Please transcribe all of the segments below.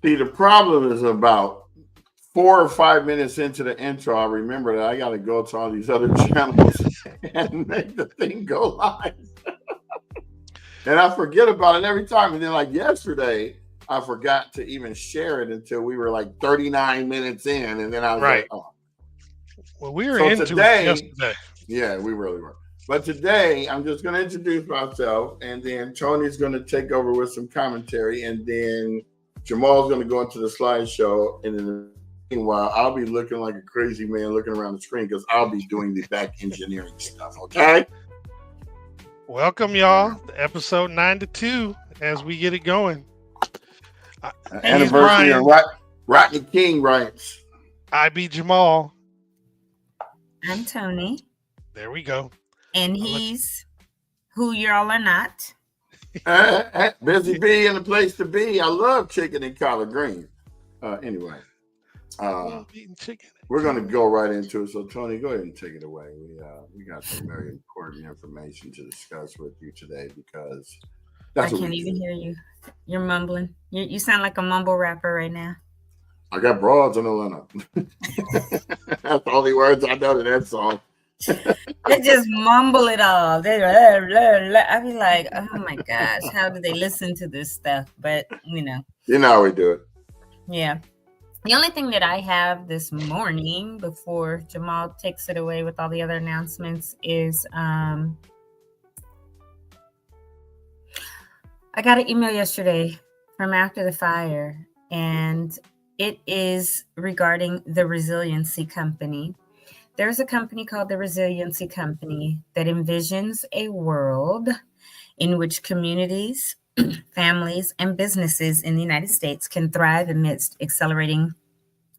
See, the problem is about 4 or 5 minutes into the intro, I remember that I got to go to all these other channels and make the thing go live. And I forget about it every time. And then, like yesterday, I forgot to even share it until we were like 39 minutes in. And then I was like, oh. Well, we were so into today, it yesterday. Yeah, we really were. But today, I'm just going to introduce myself. And then Tony's going to take over with some commentary. And then Jamal's going to go into the slideshow. And then meanwhile, I'll be looking like a crazy man looking around the screen because I'll be doing the back engineering stuff. Okay? Welcome, y'all, to episode 92 as we get it going. Anniversary of Rodney King writes. I be Jamal. I'm Tony. There we go. And he's who y'all are not. Busy bee and the place to be. I love chicken and collard greens. Anyway, we're going to go right into it. So, Tony, go ahead and take it away. We got some very important information to discuss with you today because I can't even hear you. You're mumbling. You sound like a mumble rapper right now. I got broads on the lineup. That's the only words I know to that song. They just mumble it all. I be like, oh my gosh, how do they listen to this stuff? But you know how we do it. Yeah. The only thing that I have this morning before Jamal takes it away with all the other announcements is I got an email yesterday from After the Fire, and it is regarding the Resiliency Company. There's a company called the Resiliency Company that envisions a world in which communities, families, and businesses in the United States can thrive amidst accelerating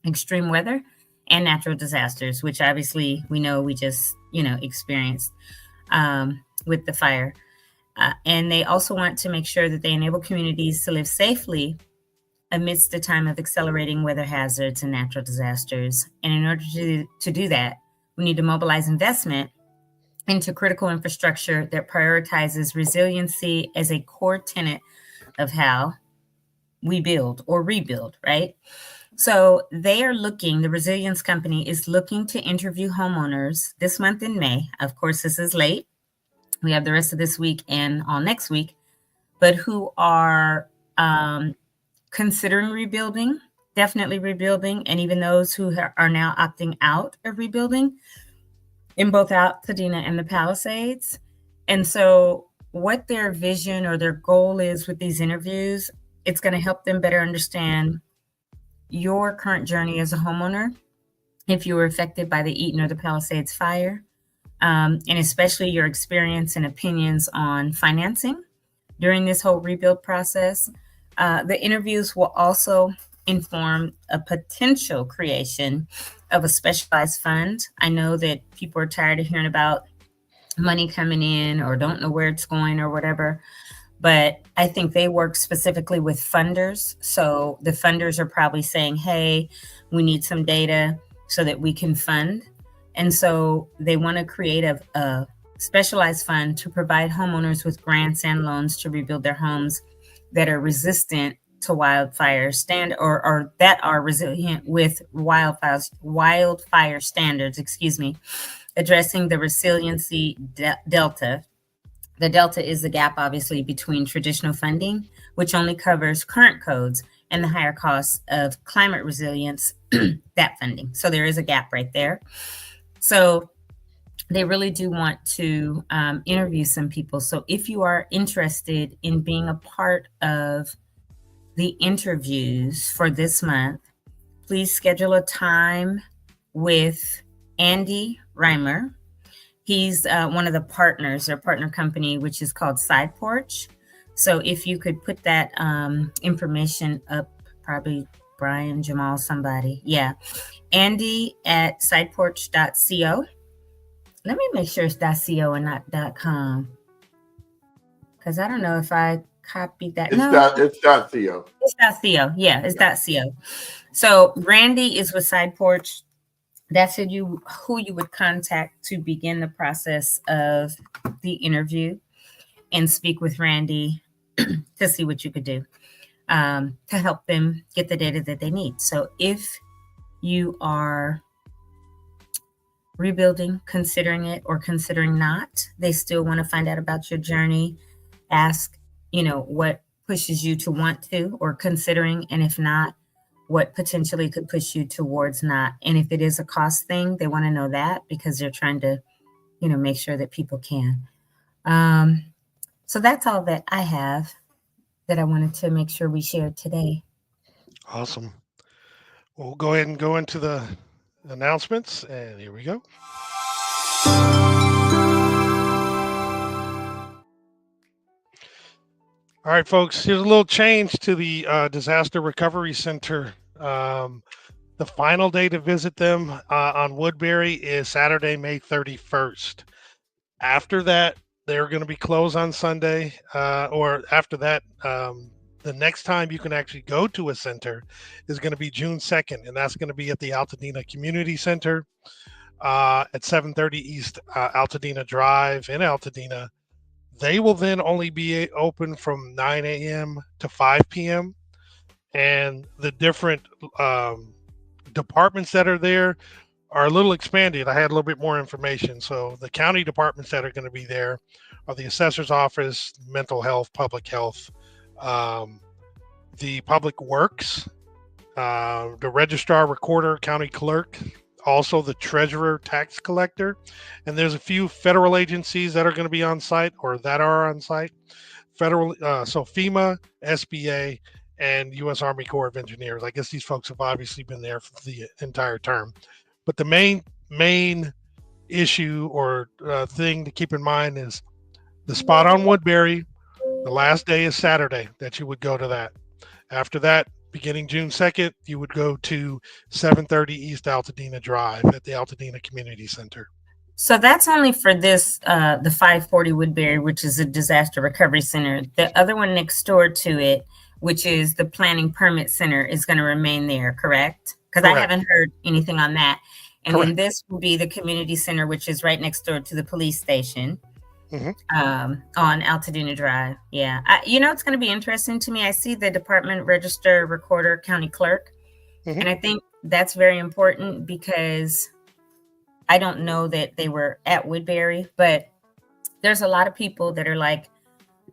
extreme weather and natural disasters, which obviously we know we just, experienced with the fire. And they also want to make sure that they enable communities to live safely amidst the time of accelerating weather hazards and natural disasters. And in order to do that, we need to mobilize investment into critical infrastructure that prioritizes resiliency as a core tenet of how we build or rebuild, right? So they are the Resilience Company is looking to interview homeowners this month in May. Of course, this is late. We have the rest of this week and all next week, but who are considering rebuilding, definitely rebuilding, and even those who are now opting out of rebuilding in both Altadena and the Palisades. And so what their vision or their goal is with these interviews, it's going to help them better understand your current journey as a homeowner, if you were affected by the Eaton or the Palisades fire, and especially your experience and opinions on financing during this whole rebuild process. The interviews will also inform a potential creation of a specialized fund. I know that people are tired of hearing about money coming in or don't know where it's going or whatever, but I think they work specifically with funders. So the funders are probably saying, hey, we need some data so that we can fund. And so they want to create a specialized fund to provide homeowners with grants and loans to rebuild their homes that are resistant to wildfire or that are resilient with wildfire standards, addressing the resiliency delta. The delta is the gap, obviously, between traditional funding, which only covers current codes, and the higher costs of climate resilience, that funding. So there is a gap right there. So they really do want to interview some people. So if you are interested in being a part of the interviews for this month, please schedule a time with Andy Reimer. He's one of the partners, their partner company, which is called Side Porch. So if you could put that information up, probably Brian, Jamal, somebody. Yeah. Andy at sideporch.co. Let me make sure it's .co and not .com. Because I don't know if I copied that. It's .co. It's .co. Yeah, it's .co. So Randy is with Side Porch. That's who you would contact to begin the process of the interview and speak with Randy to see what you could do. to help them get the data that they need. So if you are rebuilding, considering it, or considering not, they still want to find out about your journey, ask, what pushes you to want to or considering, and if not, what potentially could push you towards not. And if it is a cost thing, they want to know that because they're trying to, make sure that people can. So that's all that I have that I wanted to make sure we shared today. Awesome. We'll go ahead and go into the announcements, and here we go. All right, folks, here's a little change to the Disaster Recovery Center. The final day to visit them on Woodbury is Saturday, May 31st. After that, they're going to be closed on Sunday, or after that, the next time you can actually go to a center is going to be June 2nd, and that's going to be at the Altadena Community Center at 730 East Altadena Drive in Altadena. They will then only be open from 9 a.m. to 5 p.m. And the different departments that are there are a little expanded. I had a little bit more information. So the county departments that are going to be there are the assessor's office, mental health, public health, the public works, the registrar, recorder, county clerk, also the treasurer, tax collector, and there's a few federal agencies that are going to be on site or that are on site. Federal, so FEMA, SBA, and U.S. Army Corps of Engineers. I guess these folks have obviously been there for the entire term. But the main issue or thing to keep in mind is the spot on Woodbury. The last day is Saturday that you would go to that. After that, beginning June 2nd, you would go to 730 East Altadena Drive at the Altadena Community Center. So that's only for this, the 540 Woodbury, which is a disaster recovery center. The other one next door to it, which is the planning permit center, is going to remain there, correct? Because I haven't heard anything on that. And then this will be the community center, which is right next door to the police station. On Altadena Drive. Yeah. It's going to be interesting to me. I see the department, register, recorder, county clerk. And I think that's very important because I don't know that they were at Woodbury, but there's a lot of people that are like,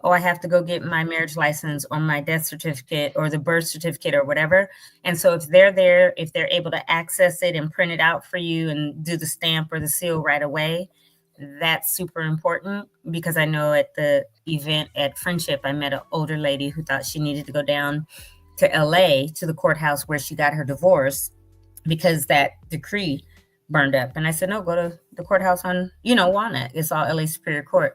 oh, I have to go get my marriage license or my death certificate or the birth certificate or whatever. And so if they're there, if they're able to access it and print it out for you and do the stamp or the seal right away, that's super important because I know at the event at Friendship, I met an older lady who thought she needed to go down to LA to the courthouse where she got her divorce because that decree burned up. And I said, no, go to the courthouse on, Walnut. It's all LA Superior Court.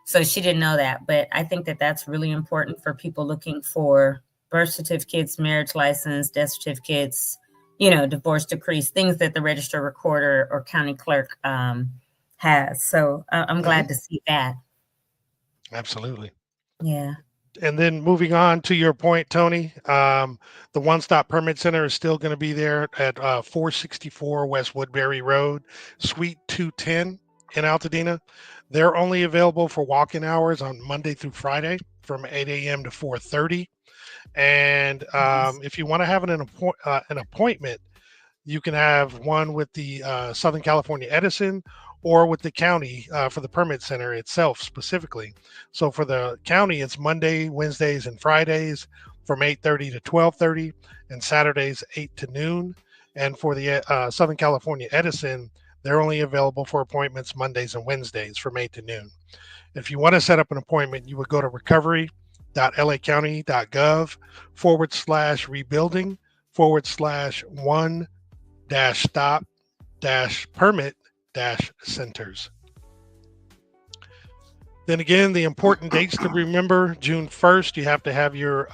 So she didn't know that. But I think that that's really important for people looking for birth certificates, marriage license, death certificates, divorce decrees, things that the register, recorder, or county clerk has. So I'm glad to see that. Absolutely. Yeah. And then moving on to your point, Tony, the one-stop permit center is still going to be there at 464 West Woodbury Road, Suite 210 in Altadena. They're only available for walk-in hours on Monday through Friday from 8 a.m. to 4:30. And if you want to have an appointment, you can have one with the Southern California Edison or with the county for the permit center itself specifically. So for the county, it's Monday, Wednesdays, and Fridays from 8:30 to 12:30, and Saturdays 8 to noon. And for the Southern California Edison, they're only available for appointments Mondays and Wednesdays from 8 to noon. If you want to set up an appointment, you would go to recovery.laccounty.gov/rebuilding/one-stop-permit-centers. Then again, the important dates to remember: June 1st, you have to have your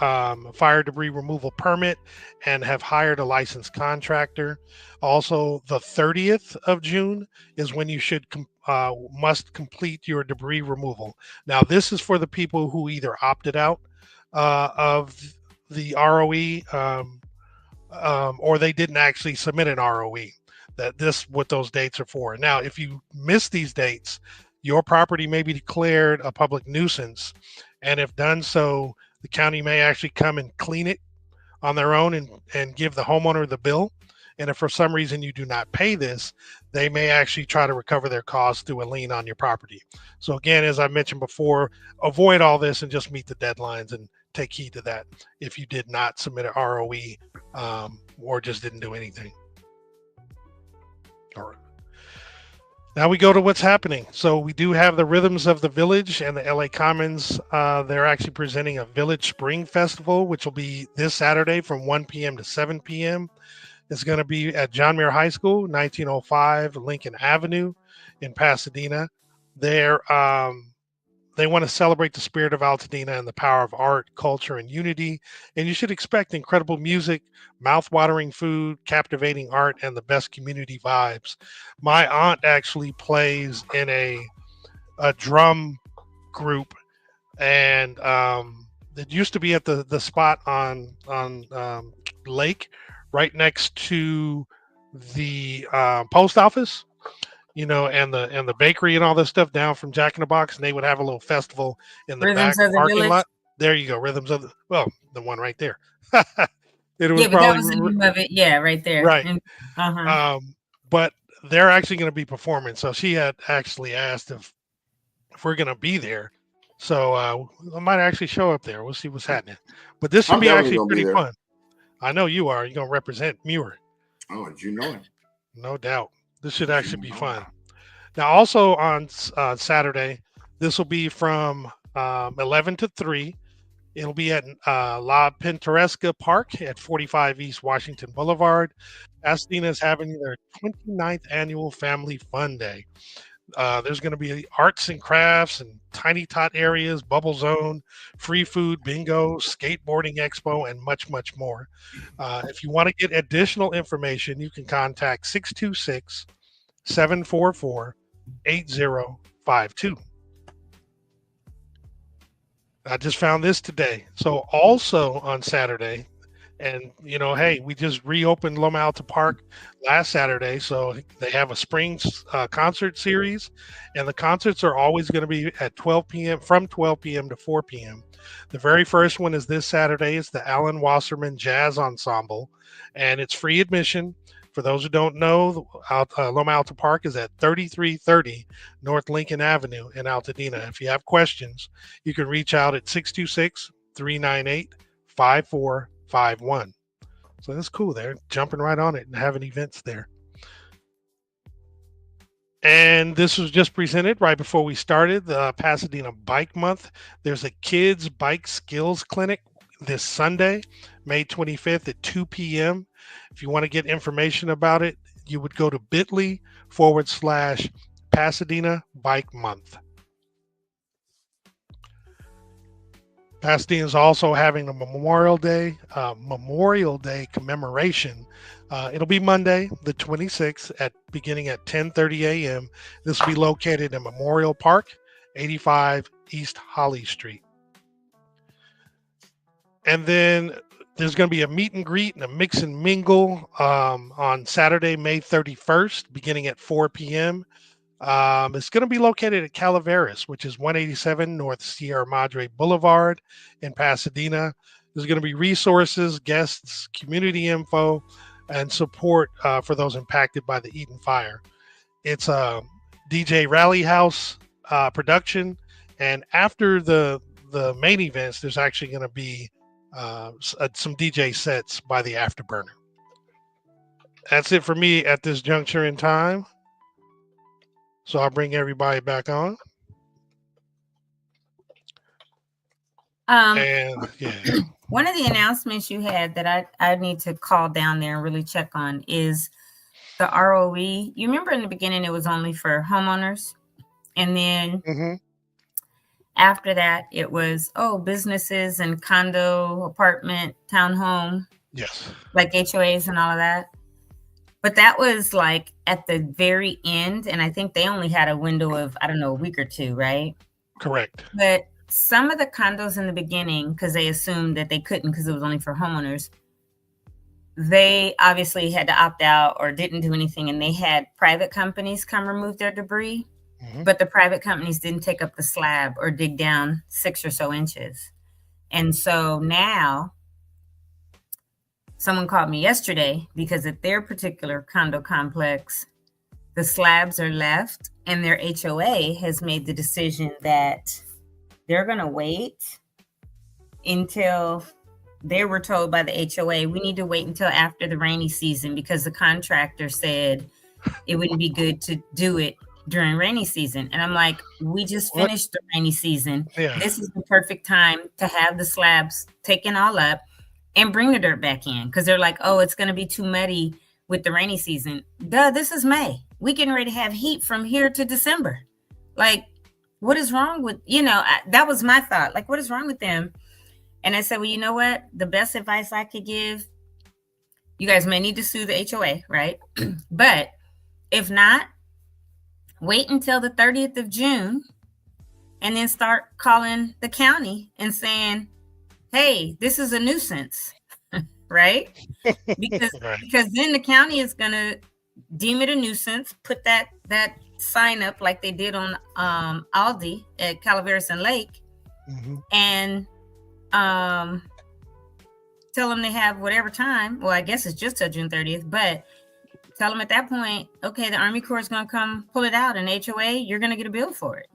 fire debris removal permit and have hired a licensed contractor. Also, the 30th of June is when you must complete your debris removal. Now, this is for the people who either opted out of the ROE or they didn't actually submit an ROE. What those dates are for. Now, if you miss these dates, your property may be declared a public nuisance, and if done so, The county may actually come and clean it on their own and give the homeowner the bill. And if for some reason you do not pay this, they may actually try to recover their costs through a lien on your property. So again, as I mentioned before, avoid all this and just meet the deadlines and take heed to that if you did not submit an ROE or just didn't do anything. All right. Now we go to what's happening. So we do have the Rhythms of the Village and the LA Commons. They're actually presenting a Village Spring Festival, which will be this Saturday from 1 p.m. to 7 p.m. It's going to be at John Muir High School, 1905 Lincoln Avenue in Pasadena. They want to celebrate the spirit of Altadena and the power of art, culture, and unity. And you should expect incredible music, mouth-watering food, captivating art, and the best community vibes. My aunt actually plays in a drum group, and it used to be at the spot on Lake, right next to the post office. And the bakery and all this stuff down from Jack in the Box, and they would have a little festival in the Rhythms back of the parking Village? lot. There you go, Rhythms of the one right there. It was Yeah, but that was the name of it. Yeah, right there. right. Uh-huh. But they're actually going to be performing. So she had actually asked if we're going to be there. So I might actually show up there. We'll see what's happening. But this should I'm be definitely actually gonna be pretty there. fun. I know you are. You're going to represent Muir. Oh, did you know it? No doubt. This should actually be fun. Now, also on Saturday, this will be from 11 to 3. It'll be at La Pintoresca Park at 45 East Washington Boulevard. Pasadena is having their 29th annual Family Fun Day. There's going to be arts and crafts and tiny tot areas, bubble zone, free food, bingo, skateboarding expo, and much, much more. If you want to get additional information, you can contact 626 744 8052. I just found this today. So also on Saturday, and hey, we just reopened Loma Alta Park last Saturday, so they have a spring concert series, and the concerts are always going to be at 12 p.m. from 12 p.m. to 4 p.m. The very first one is this Saturday. It's the Alan Wasserman Jazz Ensemble, and it's free admission. For those who don't know, Loma Alta Park is at 3330 North Lincoln Avenue in Altadena. If you have questions, you can reach out at 626-398-5451. So that's cool. They're jumping right on it and having events there. And this was just presented right before we started the Pasadena Bike Month. There's a kids bike skills clinic this Sunday, May 25th at 2 p.m. If you want to get information about it, you would go to bit.ly/Pasadena Bike Month. Pasadena is also having a Memorial Day commemoration. It'll be Monday, the 26th, beginning at 10:30 a.m. This will be located in Memorial Park, 85 East Holly Street. And then there's going to be a meet and greet and a mix and mingle on Saturday, May 31st, beginning at 4 p.m. It's going to be located at Calaveras, which is 187 North Sierra Madre Boulevard in Pasadena. There's going to be resources, guests, community info, and support for those impacted by the Eden Fire. It's a DJ Rally House production, and after the main events, there's actually going to be some DJ sets by the Afterburner. That's it for me at this juncture in time. So I'll bring everybody back on. And yeah. One of the announcements you had that I need to call down there and really check on is the ROE. You remember in the beginning it was only for homeowners, and then after that it was businesses and condo, apartment, townhome. Yes. Like HOAs and all of that. But that was like at the very end, and I think they only had a window of, I don't know, a week or two, right? Correct. But some of the condos in the beginning, because they assumed that they couldn't because it was only for homeowners, they obviously had to opt out or didn't do anything, and they had private companies come remove their debris. But the private companies didn't take up the slab or dig down 6 or so inches. And so now someone called me yesterday because at their particular condo complex, the slabs are left and their HOA has made the decision that they're going to wait until they were told by the HOA, we need to wait until after the rainy season because the contractor said it wouldn't be good to do it during rainy season. And I'm like, we just What? finished the rainy season. Yeah. This is the perfect time to have the slabs taken all up and bring the dirt back in. Because they're like, oh, it's going to be too muddy with the rainy season. Duh, this is May. We getting ready to have heat from here to December. Like, what is wrong with, that was my thought. Like, what is wrong with them? And I said, well, you know what? The best advice I could give, you guys may need to sue the HOA, right? But if not, wait until the 30th of June and then start calling the county and saying, hey, this is a nuisance, right? Because then the county is going to deem it a nuisance, put that sign up like they did on Aldi at Calaveras and Lake, and tell them they have whatever time. Well, I guess it's just till June 30th, but tell them at that point, okay, the Army Corps is going to come pull it out, and HOA, you're going to get a bill for it.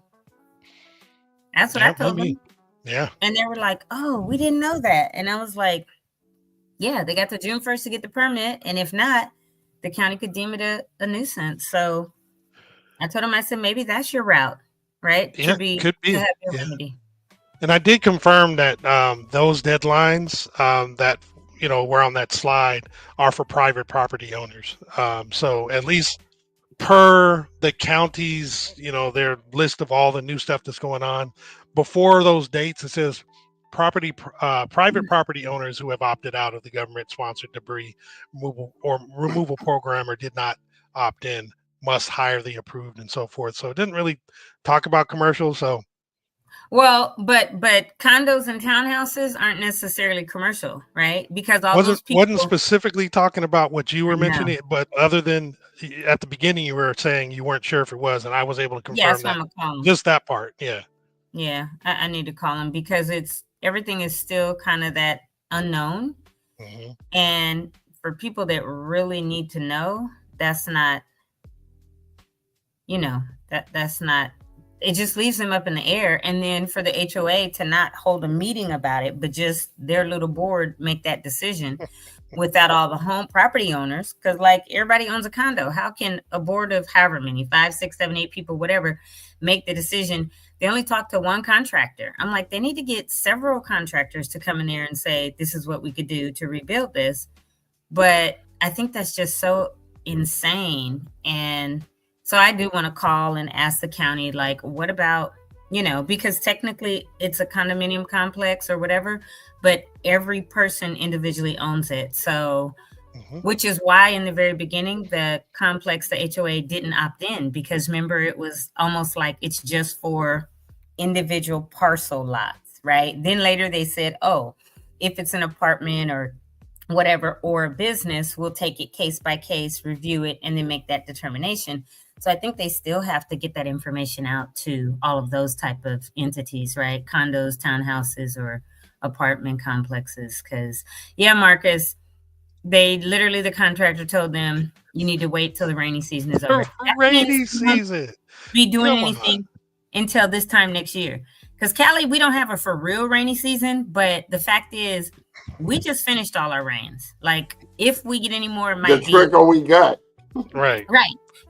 That's what I told them. Yeah. And they were like, oh, we didn't know that. And I was like, yeah, they got to June 1st to get the permit. And if not, the county could deem it a nuisance. So I told them, I said, maybe that's your route, right? Yeah, could be. To have your remedy. And I did confirm that those deadlines that were on that slide are for private property owners. So at least per the county's, their list of all the new stuff that's going on, before those dates, it says private property owners who have opted out of the government-sponsored debris removal program or did not opt in must hire the approved and so forth. So it didn't really talk about commercial. So. Well, but condos and townhouses aren't necessarily commercial, right? Because those people wasn't specifically talking about what you were mentioning, but other than at the beginning you were saying you weren't sure if it was, and I was able to confirm that. Just that part, yeah. Yeah, I need to call them because everything is still kind of that unknown, and for people that really need to know, that's not, that's not. It just leaves them up in the air. And then for the HOA to not hold a meeting about it, but just their little board make that decision without all the home property owners. Because like everybody owns a condo. How can a board of however many, 5, 6, 7, 8 people, whatever, make the decision? They only talk to one contractor. I'm like, they need to get several contractors to come in there and say, this is what we could do to rebuild this. But I think that's just so insane. And so I do want to call and ask the county, like, what about, because technically it's a condominium complex or whatever, but every person individually owns it. So, which is why in the very beginning, the complex, the HOA didn't opt in, because remember, it was almost like it's just for individual parcel lots, right? Then later they said, oh, if it's an apartment or whatever, or a business, we'll take it case by case, review it, and then make that determination. So I think they still have to get that information out to all of those type of entities, right? Condos, townhouses, or apartment complexes. Because, yeah, Marcus, the contractor told them, you need to wait till the rainy season is over. Rainy season. Be doing anything until this time next year. Because Cali, we don't have a for real rainy season, but the fact is, we just finished all our rains. Like, if we get any more, it might be the trickle we got. Right.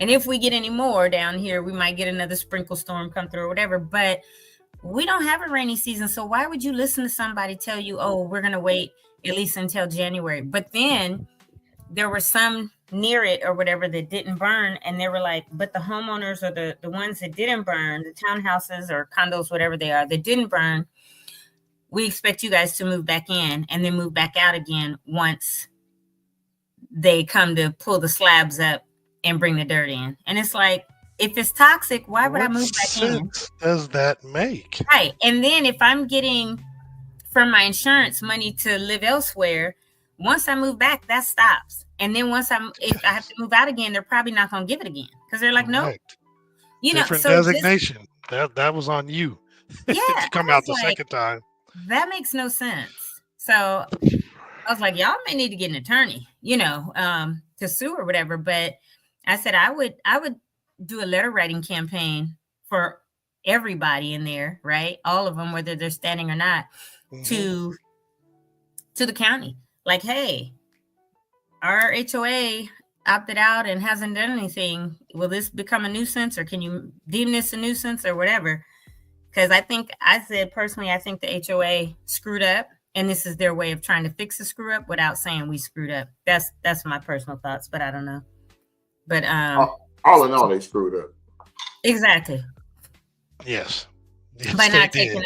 And if we get any more down here, we might get another sprinkle storm come through or whatever. But we don't have a rainy season. So why would you listen to somebody tell you, oh, we're going to wait at least until January? But then there were some near it or whatever that didn't burn. And they were like, but the homeowners or the ones that didn't burn, the townhouses or condos, whatever they are, that didn't burn, we expect you guys to move back in and then move back out again once they come to pull the slabs up and bring the dirt in. And it's like, if it's toxic, why would I move back in? What sense does that make? Right. And then if I'm getting from my insurance money to live elsewhere, once I move back, that stops. And then if I have to move out again, they're probably not going to give it again. Because they're like, no. Different designation. That was on you. Yeah. to come out the second time. that makes no sense. So I was like, y'all may need to get an attorney, to sue or whatever. But I said I would do a letter writing campaign for everybody in there, right? All of them, whether they're standing or not, to the county. Like, hey, our HOA opted out and hasn't done anything. Will this become a nuisance, or can you deem this a nuisance or whatever? Because I said personally, I think the HOA screwed up, and this is their way of trying to fix the screw up without saying we screwed up. That's my personal thoughts, but I don't know. But all in all, they screwed up. Exactly. Yes. By not taking up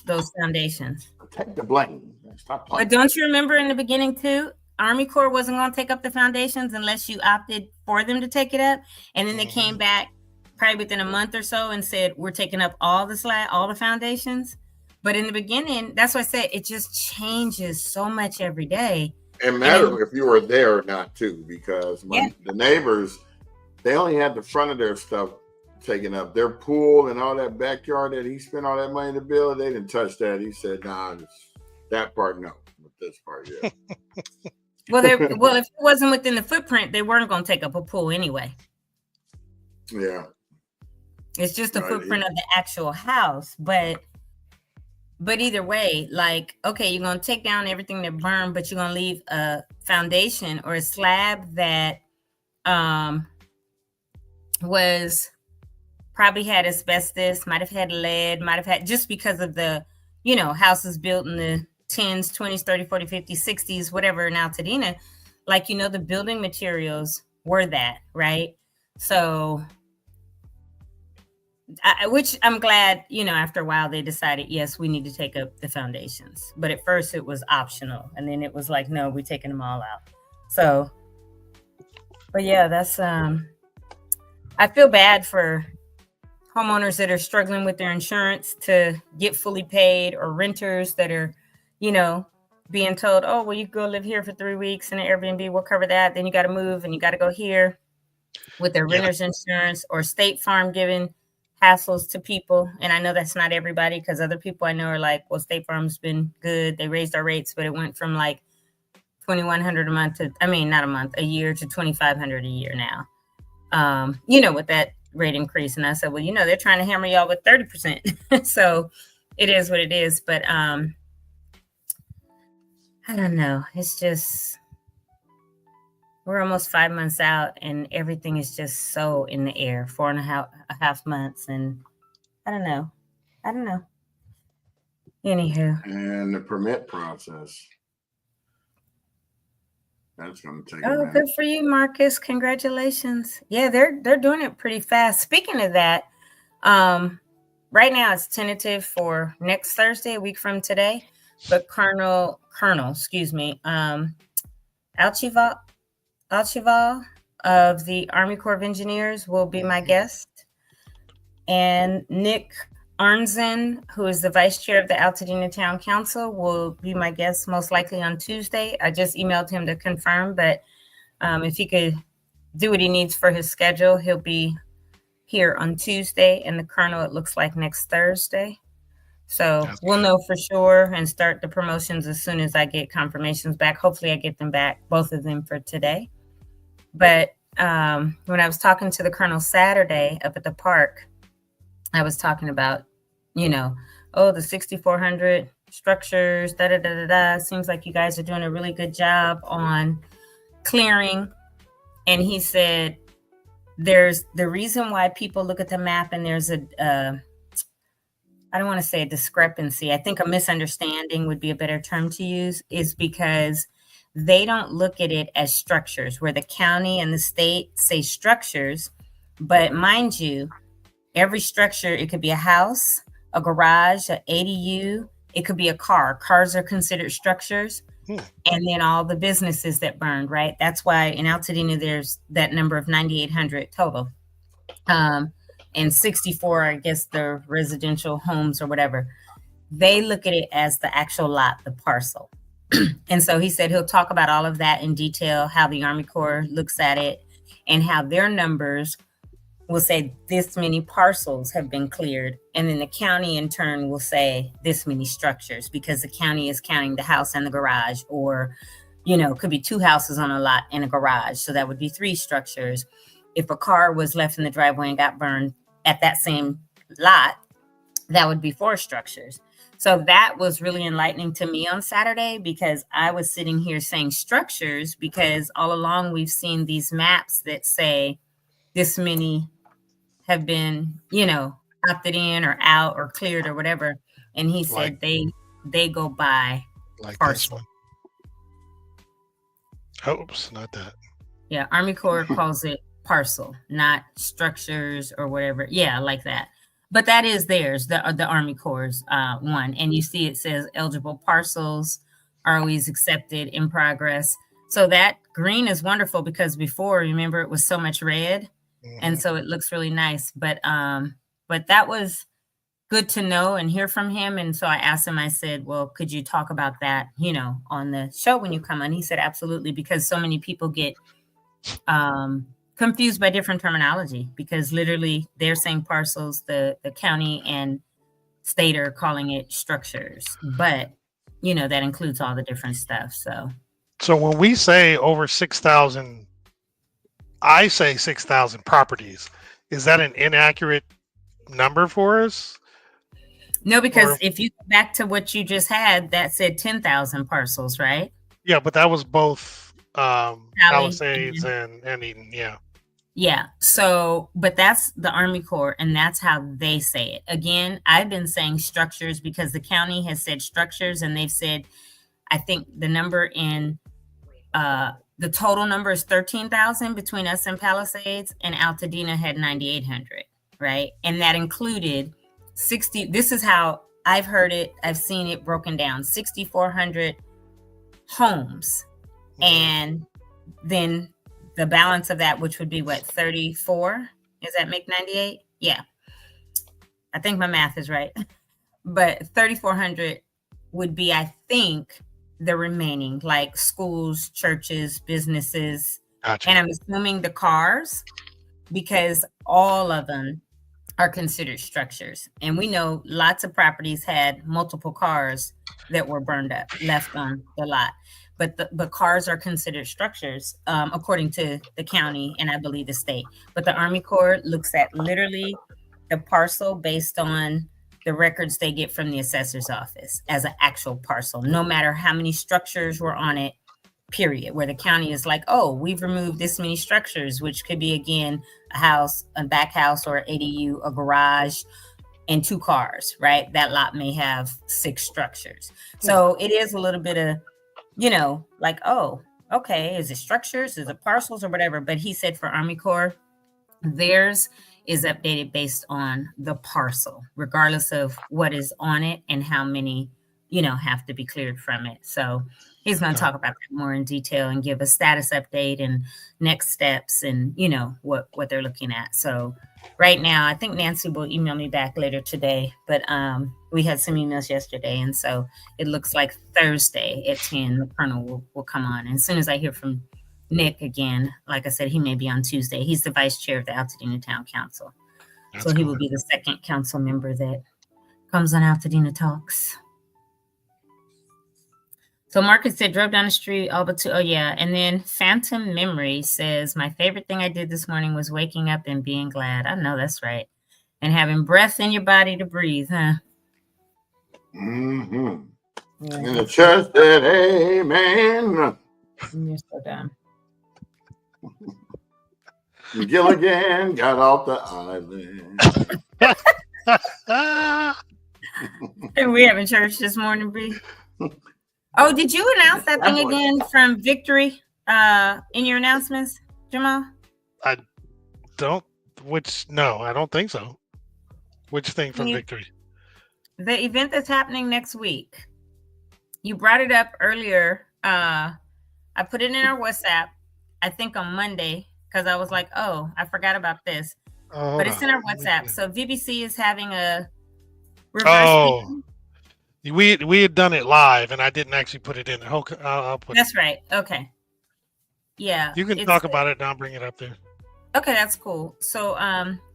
those foundations. Take the blame. Stop playing. But don't you remember in the beginning too? Army Corps wasn't going to take up the foundations unless you opted for them to take it up, and then they came back probably within a month or so and said we're taking up all the foundations. But in the beginning, that's why I said it just changes so much every day. It mattered if you were there or not too, because when the neighbors, they only had the front of their stuff taken up. Their pool and all that backyard that he spent all that money to build, they didn't touch that. He said, nah, that part no, but this part, yeah. Well, if it wasn't within the footprint, they weren't going to take up a pool anyway. Yeah. It's just the footprint of the actual house. But either way, like, okay, you're going to take down everything that burned, but you're going to leave a foundation or a slab that was probably had asbestos, might have had lead, might have had, just because of the, houses built in the 10s, 20s, 30s, 40s, 50s, 60s, whatever in Altadena, like, the building materials were that, right? So, which I'm glad, after a while they decided, yes, we need to take up the foundations. But at first it was optional. And then it was like, no, we're taking them all out. So, but yeah, that's, I feel bad for homeowners that are struggling with their insurance to get fully paid, or renters that are, being told, oh, well, you go live here for 3 weeks in an Airbnb, we'll cover that. Then you got to move and you got to go here with their renter's insurance, or State Farm giving hassles to people. And I know that's not everybody, because other people I know are like, well, State Farm's been good. They raised our rates, but it went from like $2,100 a month to, not a month, a year, to $2,500 a year now. With that rate increase. And I said, well, they're trying to hammer y'all with 30%. So it is what it is. But I don't know. It's just, we're almost 5 months out and everything is just so in the air. 4.5 months. And I don't know. Anywho. And the permit process. That's going to take a minute. Good for you, Marcus. Congratulations. Yeah, they're doing it pretty fast. Speaking of that, right now it's tentative for next Thursday, a week from today. But Colonel, Alchival of the Army Corps of Engineers will be my guest. And Nick Arnzen, who is the vice chair of the Altadena Town Council, will be my guest most likely on Tuesday. I just emailed him to confirm, but if he could do what he needs for his schedule, he'll be here on Tuesday. And the Colonel, it looks like next Thursday. So we'll know for sure and start the promotions as soon as I get confirmations back. Hopefully I get them back, both of them, for today. But when I was talking to the Colonel Saturday up at the park, I was talking about, the 6,400 structures, Seems like you guys are doing a really good job on clearing. And he said, there's the reason why people look at the map and there's I don't want to say a discrepancy. I think a misunderstanding would be a better term to use, is because they don't look at it as structures, where the county and the state say structures. But mind you, every structure, it could be a house, a garage, an ADU, it could be a car. Cars are considered structures. And then all the businesses that burned, right? That's why in Altadena, there's that number of 9,800 total. And 64, I guess, the residential homes or whatever. They look at it as the actual lot, the parcel. And so he said he'll talk about all of that in detail, how the Army Corps looks at it and how their numbers will say this many parcels have been cleared, and then the county in turn will say this many structures, because the county is counting the house and the garage, or could be 2 houses on a lot and a garage, so that would be 3 structures. If a car was left in the driveway and got burned at that same lot, that would be 4 structures. So that was really enlightening to me on Saturday, because I was sitting here saying structures, because all along we've seen these maps that say this many have been, opted in or out or cleared or whatever. And he said they go by like parcel. This one. Oops, not that. Yeah, Army Corps calls it parcel, not structures or whatever. Yeah, like that. But that is theirs, the Army Corps' one. And you see it says eligible parcels are always accepted, in progress. So that green is wonderful, because before, remember, it was so much red. And so it looks really nice. But that was good to know and hear from him. And so I asked him, I said, well, could you talk about that, on the show when you come on? He said, absolutely, because so many people get confused by different terminology, because literally they're saying parcels, the county and state are calling it structures, but that includes all the different stuff. So when we say over 6,000, I say 6,000 properties. Is that an inaccurate number for us? No, because if you go back to what you just had, that said 10,000 parcels, right? Yeah, but that was both Palisades and Eden, yeah. Yeah. So, but that's the Army Corps, and that's how they say it. Again, I've been saying structures because the county has said structures, and they've said, I think the number in the total number is 13,000 between us and Palisades, and Altadena had 9,800, right? And that included 60. This is how I've heard it. I've seen it broken down: 6,400 homes, and then the balance of that, which would be what, 34? Does that make 98? Yeah, I think my math is right. But 3,400 would be, I think, the remaining, like schools, churches, businesses. Gotcha. And I'm assuming the cars, because all of them are considered structures. And we know lots of properties had multiple cars that were burned up, left on the lot. But the cars are considered structures, according to the county and I believe the state. But the Army Corps looks at literally the parcel based on the records they get from the assessor's office as an actual parcel, no matter how many structures were on it, period. Where the county is like, oh, we've removed this many structures, which could be, again, a house, a back house, or ADU, a garage, and 2 cars, right? That lot may have 6 structures. So it is a little bit of, like, oh, okay, is it structures, is it parcels, or whatever? But he said for Army Corps, theirs is updated based on the parcel, regardless of what is on it and how many, have to be cleared from it. So he's going to talk about that more in detail and give a status update and next steps and, what they're looking at. So right now, I think Nancy will email me back later today, but we had some emails yesterday. And so it looks like Thursday at 10, the colonel will come on. And as soon as I hear from Nick again, like I said, he may be on Tuesday. He's the vice chair of the Altadena Town Council. That's so he will be the second council member that comes on AltadenaTalks. So Marcus said, drove down the street, all but 2. Oh, yeah. And then Phantom Memory says, my favorite thing I did this morning was waking up and being glad. I know that's right. And having breath in your body to breathe, huh? Mm-hmm. Yeah. In the church said, amen. You're so dumb. Gilligan got off the island. And we having church this morning, Bree. Oh, did you announce that thing again from Victory in your announcements, Jamal? I don't think so. Which thing from Victory? The event that's happening next week. You brought it up earlier. I put it in our WhatsApp, I think on Monday, because I was like, oh, I forgot about this. But it's in our WhatsApp. So VBC is having a reverse meeting. We had done it live, and I didn't actually put it in there. I'll put That's right. Okay. Yeah. You can talk about it, and I'll bring it up there. Okay, that's cool. So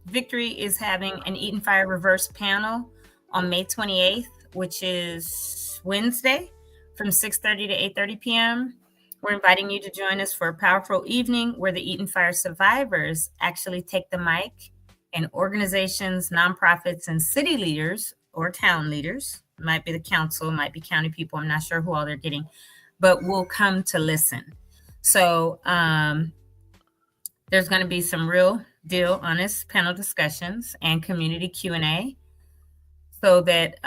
Victory is having an Eat and Fire Reverse panel on May 28th, which is Wednesday from 6:30 to 8:30 p.m. We're inviting you to join us for a powerful evening where the Eat and Fire survivors actually take the mic, and organizations, nonprofits, and city leaders or town leaders, might be the council, might be county people, I'm not sure who all they're getting, but will come to listen. So there's going to be some real deal, honest panel discussions and community Q&A so that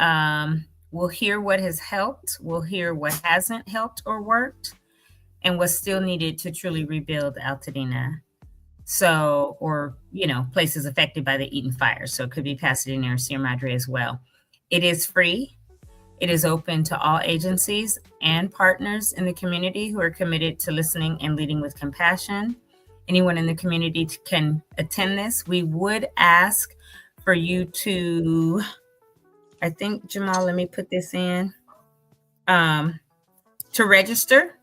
we'll hear what has helped, we'll hear what hasn't helped or worked, and what's still needed to truly rebuild Altadena. So, or, places affected by the Eat and Fire. So it could be Pasadena or Sierra Madre as well. It is free. It is open to all agencies and partners in the community who are committed to listening and leading with compassion. Anyone in the community can attend this. We would ask for you to, I think, Jamal, let me put this in, to register.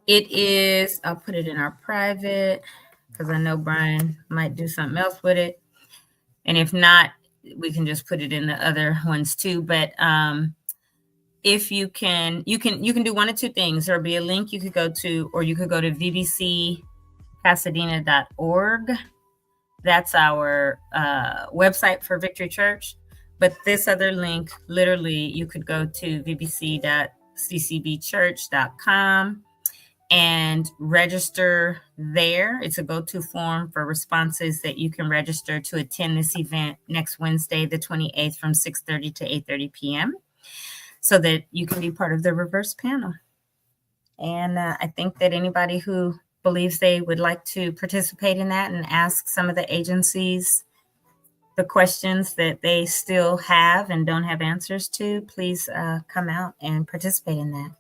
It is, I'll put it in our private because I know Brian might do something else with it. And if not, we can just put it in the other ones too. But if you can do one of two things. There'll be a link you could go to, or you could go to vbcpasadena.org. That's our website for Victory Church. But this other link, literally, you could go to vbc.ccbchurch.com and register there. It's a go-to form for responses that you can register to attend this event next Wednesday, the 28th from 6:30 to 8:30 p.m. so that you can be part of the reverse panel. And I think that anybody who believes they would like to participate in that and ask some of the agencies the questions that they still have and don't have answers to, please come out and participate in that.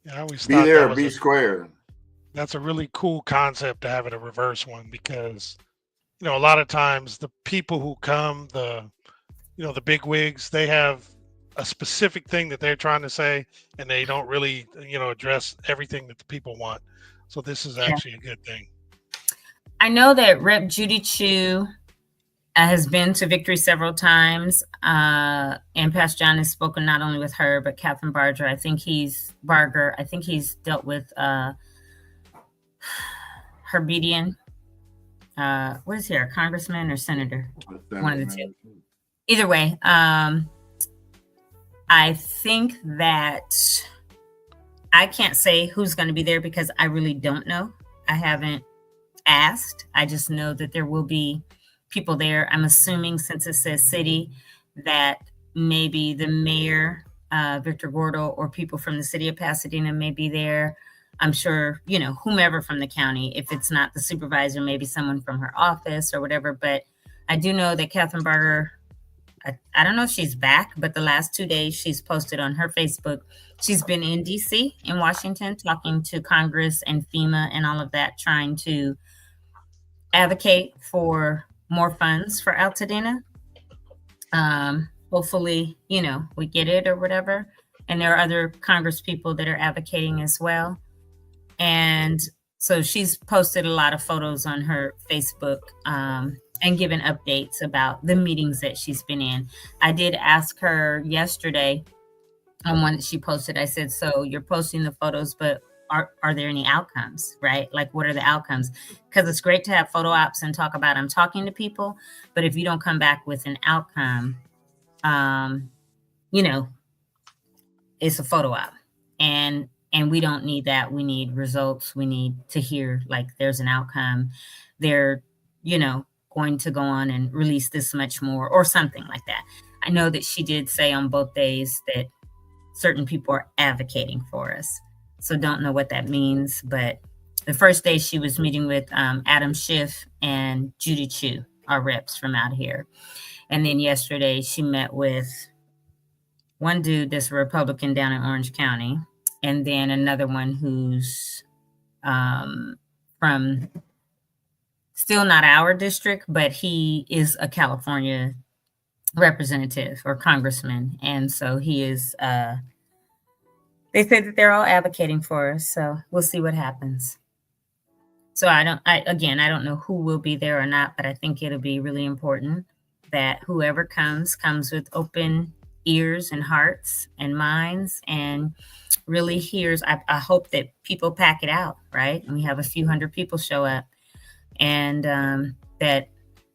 Yeah, I always Be thought there, that be square. that's a really cool concept to have it a reverse one, because a lot of times the people who come, the big wigs, they have a specific thing that they're trying to say, and they don't really address everything that the people want. So this is actually a good thing. I know that Rep. Judy Chu has been to Victory several times, and Pastor John has spoken not only with her, but Catherine Barger. I think he's dealt with Herbedian. What is he, a congressman or senator? One of the two. Either way, I think that I can't say who's going to be there because I really don't know. I haven't asked. I just know that there will be people there. I'm assuming, since it says city, that maybe the mayor, Victor Gordo, or people from the city of Pasadena may be there. I'm sure, whomever from the county. If it's not the supervisor, maybe someone from her office or whatever. But I do know that Catherine Barger, I don't know if she's back, but the last 2 days she's posted on her Facebook, she's been in DC, in Washington, talking to Congress and FEMA and all of that, trying to advocate for more funds for Altadena. Hopefully, we get it or whatever. And there are other Congress people that are advocating as well. And so she's posted a lot of photos on her Facebook and given updates about the meetings that she's been in. I did ask her yesterday on one that she posted. I said, so you're posting the photos, but are there any outcomes, right? Like, what are the outcomes? Because it's great to have photo ops and talk about I'm talking to people, but if you don't come back with an outcome, it's a photo op. And we don't need that. We need results. We need to hear, like, there's an outcome. They're, going to go on and release this much more or something like that. I know that she did say on both days that certain people are advocating for us. So don't know what that means. But the first day she was meeting with Adam Schiff and Judy Chu, our reps from out here. And then yesterday she met with one dude that's a Republican down in Orange County, and then another one who's from still not our district, but he is a California representative or congressman. And so he is, they said that they're all advocating for us. So we'll see what happens. So I don't know who will be there or not, but I think it'll be really important that whoever comes with open ears and hearts and minds and really hears. I hope that people pack it out, right? And we have a few hundred people show up, and that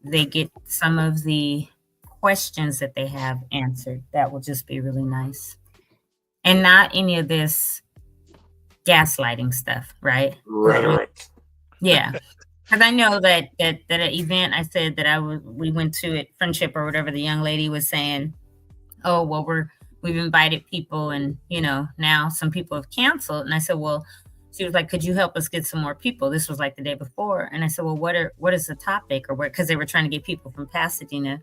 they get some of the questions that they have answered. That will just be really nice. And not any of this gaslighting stuff, right? Rhetoric. Yeah. Because I know that an event I said that we went to at Friendship or whatever, the young lady was saying, oh, well, we've invited people and, now some people have canceled. And I said, well, she was like, could you help us get some more people? This was like the day before. And I said, well, what is the topic or what? Because they were trying to get people from Pasadena.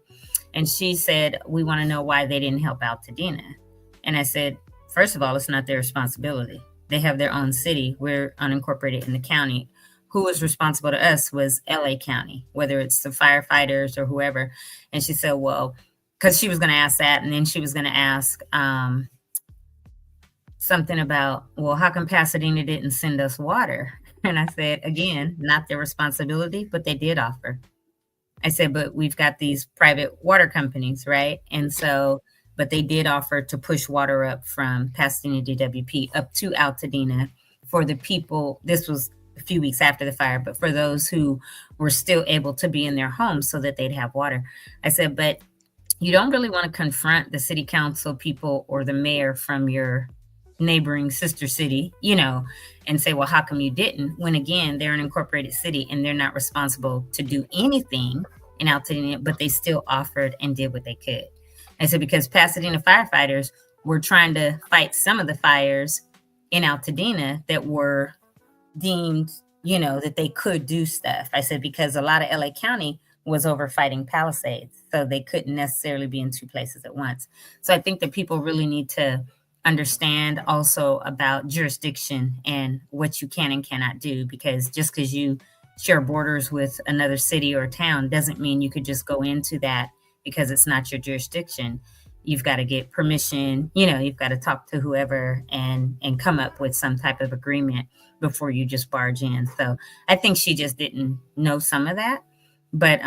And she said, we want to know why they didn't help Altadena. And I said, first of all, it's not their responsibility. They have their own city. We're unincorporated in the county. Who was responsible to us was LA County, whether it's the firefighters or whoever. And she said, well, because she was going to ask that. And then she was going to ask something about, well, how come Pasadena didn't send us water? And I said, again, not their responsibility, but they did offer. I said, but we've got these private water companies, right? And so, but they did offer to push water up from Pasadena DWP up to Altadena for the people. This was a few weeks after the fire, but for those who were still able to be in their homes so that they'd have water. I said, but you don't really want to confront the city council people or the mayor from your neighboring sister city, and say, well, how come you didn't? When again, they're an incorporated city and they're not responsible to do anything in Altadena, but they still offered and did what they could. I said, because Pasadena firefighters were trying to fight some of the fires in Altadena that were deemed, that they could do stuff. I said, because a lot of LA County was over fighting Palisades, so they couldn't necessarily be in two places at once. So I think that people really need to understand also about jurisdiction and what you can and cannot do, because just because you share borders with another city or town doesn't mean you could just go into that because it's not your jurisdiction. You've got to get permission, you've got to talk to whoever and come up with some type of agreement before you just barge in. So I think she just didn't know some of that, but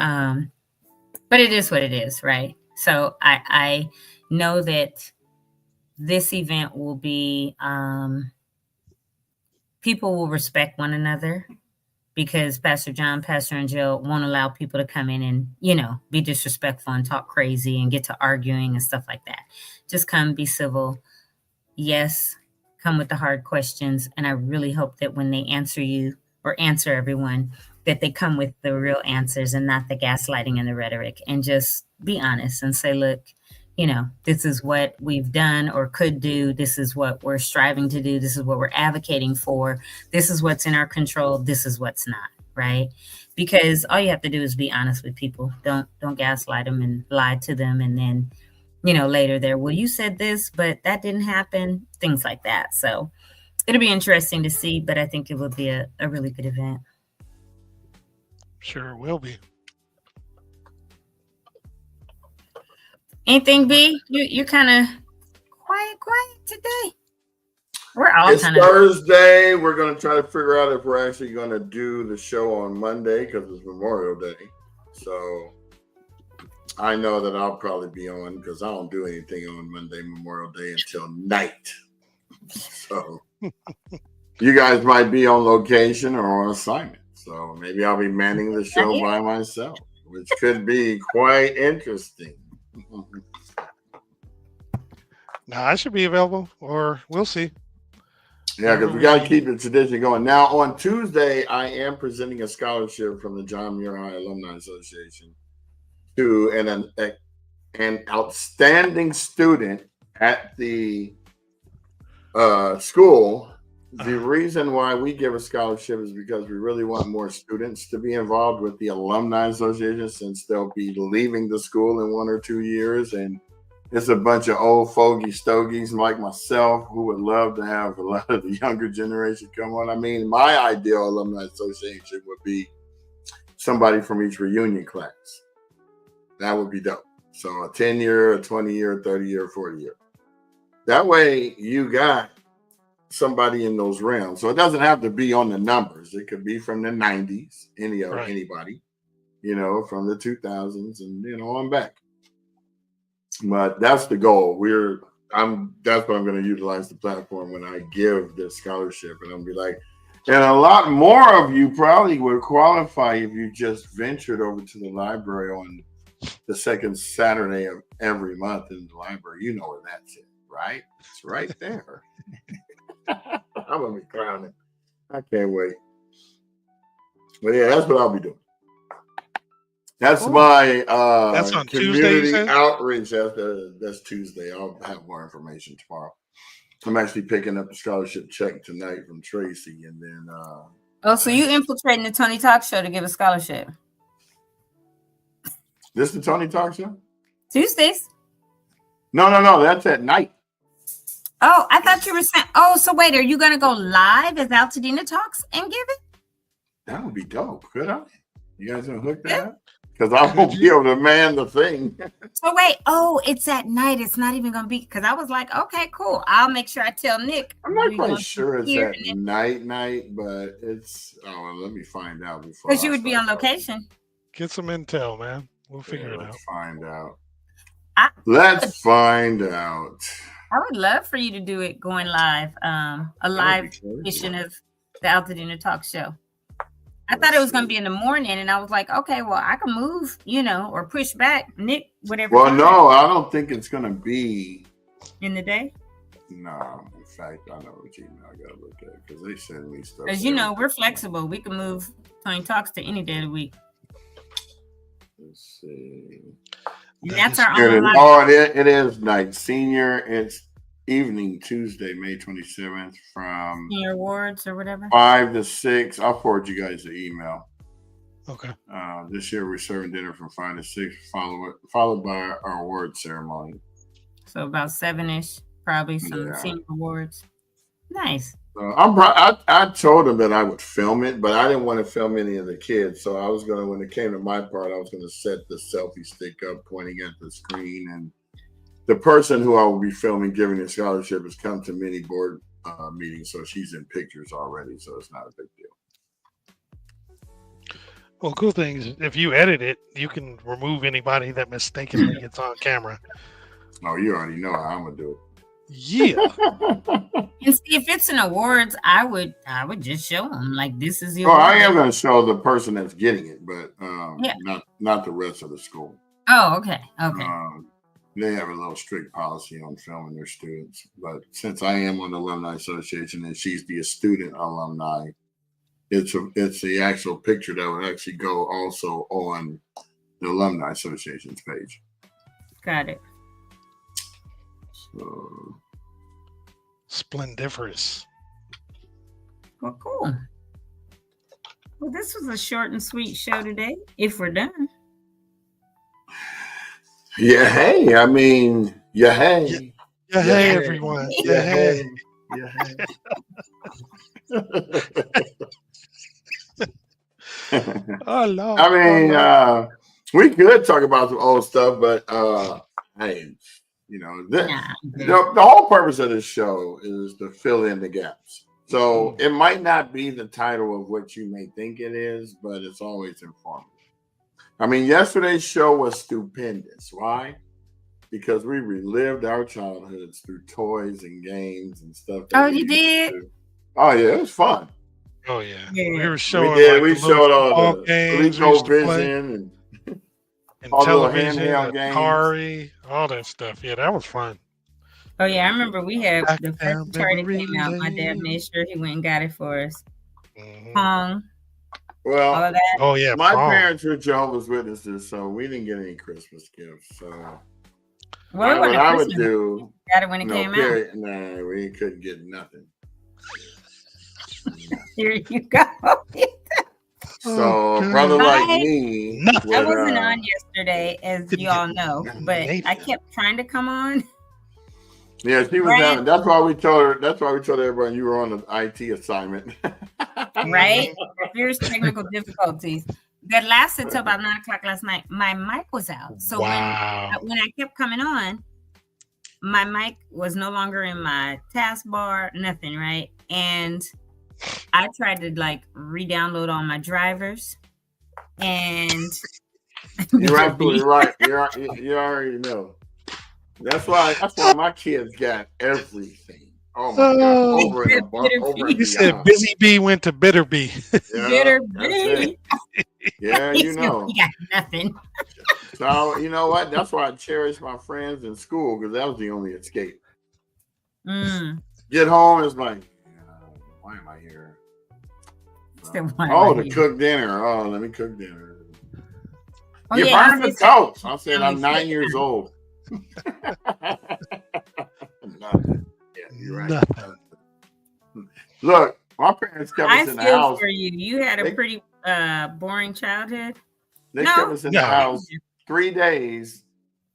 it is what it is, right? So I know that this event will be, people will respect one another, because Pastor John, Pastor Angel won't allow people to come in and, be disrespectful and talk crazy and get to arguing and stuff like that. Just come, be civil. Yes, come with the hard questions. And I really hope that when they answer you or answer everyone, that they come with the real answers and not the gaslighting and the rhetoric, and just be honest and say, look, this is what we've done or could do. This is what we're striving to do. This is what we're advocating for. This is what's in our control. This is what's not, right? Because all you have to do is be honest with people. Don't gaslight them and lie to them. And then, later well, you said this, but that didn't happen. Things like that. So it'll be interesting to see, but I think it will be a really good event. Sure will be. Anything, B? You're kind of quiet today. We're all it's Thursday. We're going to try to figure out if we're actually going to do the show on Monday because it's Memorial Day. So I know that I'll probably be on because I don't do anything on Monday, Memorial Day, until night. So you guys might be on location or on assignment. So maybe I'll be manning the show by myself, which could be quite interesting. Now I should be available, or we'll see. Yeah, because we got to keep the tradition going. Now, on Tuesday, I am presenting a scholarship from the John Muir High Alumni Association to an outstanding student at the school. The reason why we give a scholarship is because we really want more students to be involved with the Alumni Association, since they'll be leaving the school in 1 or 2 years. And it's a bunch of old fogey stogies like myself who would love to have a lot of the younger generation come on. I mean, my ideal Alumni Association would be somebody from each reunion class. That would be dope. So a 10-year, a 20-year, 30-year, 40-year. That way you got somebody in those realms. So it doesn't have to be on the numbers. It could be from the 90s, Right. anybody, from the 2000s and, on back. But that's the goal. That's what I'm going to utilize the platform when I give this scholarship. And I'll be like, and a lot more of you probably would qualify if you just ventured over to the library on the second Saturday of every month in the library. You know where that's at, right? It's right there. I'm going to be clowning. I can't wait. But yeah, that's what I'll be doing. That's my That's on Tuesday, you community said? outreach. That's Tuesday. I'll have more information tomorrow. I'm actually picking up the scholarship check tonight from Tracy, and then. So you infiltrating the Tony Talk show to give a scholarship? This the Tony Talk show? Tuesdays? No. That's at night. Oh, I thought you were saying. Oh, so wait, are you gonna go live as Altadena Talks and give it? That would be dope. Could I? You guys gonna hook that up? Because I won't be able to man the thing. So wait, it's at night. It's not even gonna be because I was like, okay, cool. I'll make sure I tell Nick. I'm not quite sure it's at night, but it's. Oh, well, let me find out before. Because you would be on location. Get some intel, man. We'll figure it out. Let's find out. Let's find out. I would love for you to do it going live. A live edition of the Altadena Talk show. I thought it was going to be in the morning, and I was like, okay, well, I can move, or push back, Nick, whatever. Well, no, I don't think it's going to be in the day. No, in fact, I know what email I got to look at because they send me stuff. Because we're flexible. We can move Tony Talks to any day of the week. Let's see. And that's our own. Oh, it is night. Senior, it's evening Tuesday, May 27th from Senior awards or whatever. 5 to 6. I'll forward you guys the email. Okay. This year we're serving dinner from 5 to 6, followed by our award ceremony. So about 7-ish, probably some senior awards. Nice. I told him that I would film it, but I didn't want to film any of the kids. So I was going to, when it came to my part, I was going to set the selfie stick up pointing at the screen. And the person who I will be filming giving the scholarship has come to many board meetings. So she's in pictures already. So it's not a big deal. Well, cool thing is if you edit it, you can remove anybody that mistakenly gets on camera. Oh, you already know how I'm going to do it. Yeah. And see, if it's an awards, I would just show them like this is the. Oh, I am going to show the person that's getting it, but not the rest of the school. Oh, okay. They have a little strict policy on filming their students, but since I am on the Alumni Association and she's the student alumni, it's the actual picture that would actually go also on the Alumni Association's page. Got it. So. Splendiferous. Well, cool. Well, this was a short and sweet show today, if we're done. Yeah, hey. I mean, yeah, hey. Yeah, hey, everyone. Yeah, hey. Yeah, hey. Oh, Lord. I mean, we could talk about some old stuff, but hey, the whole purpose of this show is to fill in the gaps. So it might not be the title of what you may think it is, but it's always informative. I mean, yesterday's show was stupendous. Why? Because we relived our childhoods through toys and games and stuff. Oh, you did? Oh, yeah, it was fun. Oh, yeah. We were showing. We showed all the ColecoVision and television, Atari, all that stuff. Yeah, that was fun. Oh, yeah, I remember we had the first Atari that came out. My dad made sure he went and got it for us. Well, all of that. Oh, yeah. My parents were Jehovah's Witnesses, so we didn't get any Christmas gifts. So what I would do, got it when it came out. Nah, we couldn't get nothing. Here you go. So, brother like me, I wasn't on yesterday, as you all know, but I kept trying to come on. Yeah, she was having. That's why we told her. That's why we told everyone you were on an IT assignment. Right? There's technical difficulties that lasted till about 9:00 last night. My mic was out, so when I kept coming on, my mic was no longer in my taskbar, nothing, right? And I tried to like re-download all my drivers, and You're absolutely right. You already know. That's why my kids got everything. Oh my God, Oh, over and above, over and you said beyond. busy bee went to bitter bee. Yeah, bitter that's bee. it. Yeah, He you said know. he got nothing. So you know what? That's why I cherish my friends in school because that was the only escape. Get home, it's like, why am I here? To cook dinner. Oh, let me cook dinner. Oh, you yeah, burned the toast. I said, I'm 9 years old. Nothing. Yeah, you're right. Nothing. Look, my parents kept us in the house. For you. You had a pretty boring childhood. They kept us in the house 3 days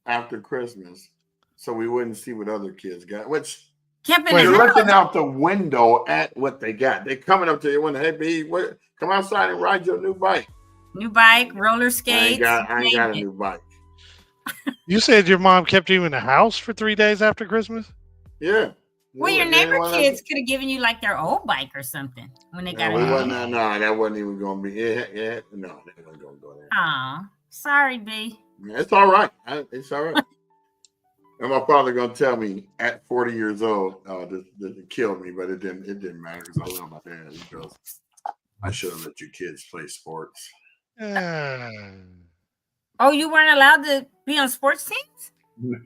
after Christmas, so we wouldn't see what other kids got. Which you're looking out the window at what they got. They're coming up to you when hey B, come outside and ride your new bike. New bike, roller skates. I ain't got a new bike. You said your mom kept you in the house for 3 days after Christmas? Yeah. Well, your neighbor kids could have given you like their old bike or something when they got it. No, that wasn't even going to be. Yeah, no, they wasn't going to go there. Oh, sorry, B. It's all right. It's all right. And my father gonna tell me at 40 years old, this killed me, but it didn't matter because I love my dad. He goes, I should have let you kids play sports. Oh, you weren't allowed to be on sports teams? No,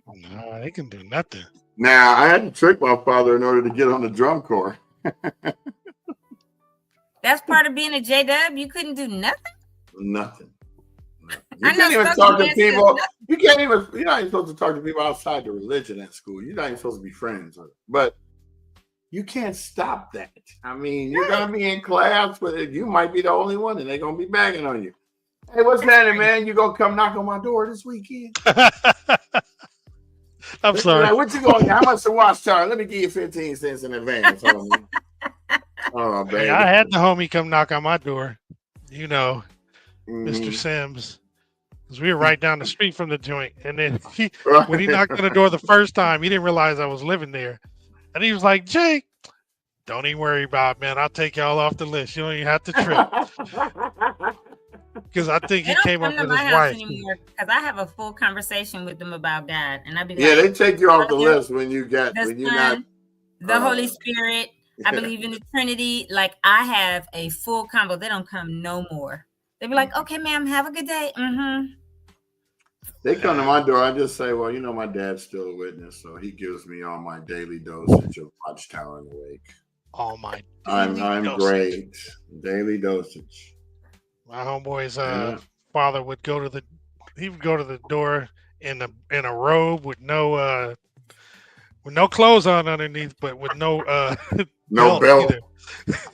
they can do nothing. Now I had to trick my father in order to get on the drum corps. That's part of being a JW. You couldn't do nothing. Nothing. You can't even talk to people. You're not even supposed to talk to people outside the religion at school. You're not even supposed to be friends with them. But you can't stop that. I mean, you're going to be in class, but you might be the only one, and they're going to be bagging on you. Hey, what's happening, man? You going to come knock on my door this weekend? I'm sorry. Like, what you going to How much the watch charge? Let me give you 15 cents in advance. Oh, baby. Hey, I had the homie come knock on my door. You know, Mr. Sims. Because we were right down the street from the joint. And then when he knocked on the door the first time, he didn't realize I was living there. And he was like, Jake, don't even worry about it, man. I'll take y'all off the list. You don't even have to trip. Because I think he came up with his wife. Because I have a full conversation with them about God. And I'd be like, they take you off the list when you're not. The Holy Spirit. I believe in the Trinity. Like, I have a full combo. They don't come no more. They be like, okay, ma'am, have a good day. They come to my door. I just say, well, my dad's still a witness, so he gives me all my daily dosage of Watchtower and Awake. All my I'm great. Daily dosage. My homeboy's father would go to the door in a robe with no clothes on underneath, but with no belt.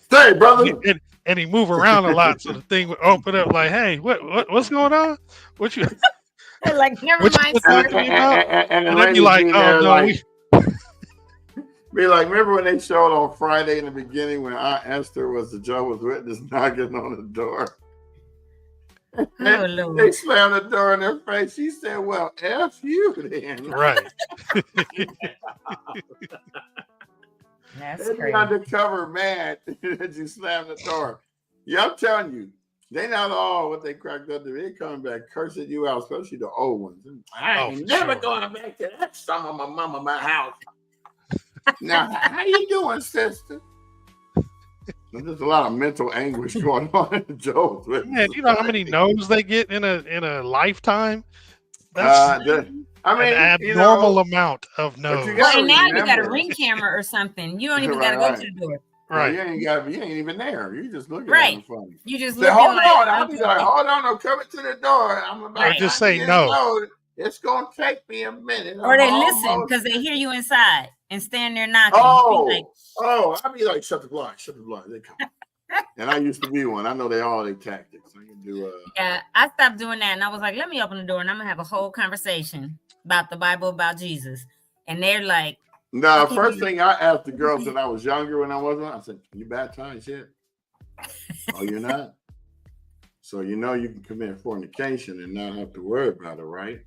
Hey, brother. And he move around a lot, so the thing would open up like, "Hey, what's going on? What you?" Like, never mind. And then be like, "Oh no." Be like, remember when they showed on Friday in the beginning when Aunt Esther was the Jehovah's Witness knocking on the door? They slammed the door in their face. She said, "Well, F you then." Right. That's crazy. Undercover mad that you slammed the door. Yeah, I'm telling you, they not all what they cracked up to. They coming back cursing you out, especially the old ones. I ain't never going back to that son of my mama, my house. Now, how you doing, sister? There's a lot of mental anguish going on in Joe's. Yeah, you know how many no's they get in a lifetime? That's an abnormal amount of no's. Well, and now you got a ring camera or something. You don't even got to go to the door. Right. You ain't even there. You just looking at them funny. You just say, hold on. I'll be like, hold on, I'm coming to the door. I'm about to just say no. It's gonna take me a minute. Or they listen because they hear you inside and stand there knocking. I'll be like, shut the blind. They come. And I used to be one. I know their tactics. I can do Yeah, I stopped doing that and I was like, let me open the door and I'm gonna have a whole conversation about the Bible, about Jesus. And they're like, no, first thing I asked the girls when I was younger, when I wasn't, I said, you baptized yet? Oh, you're not? So you can commit fornication and not have to worry about it, right?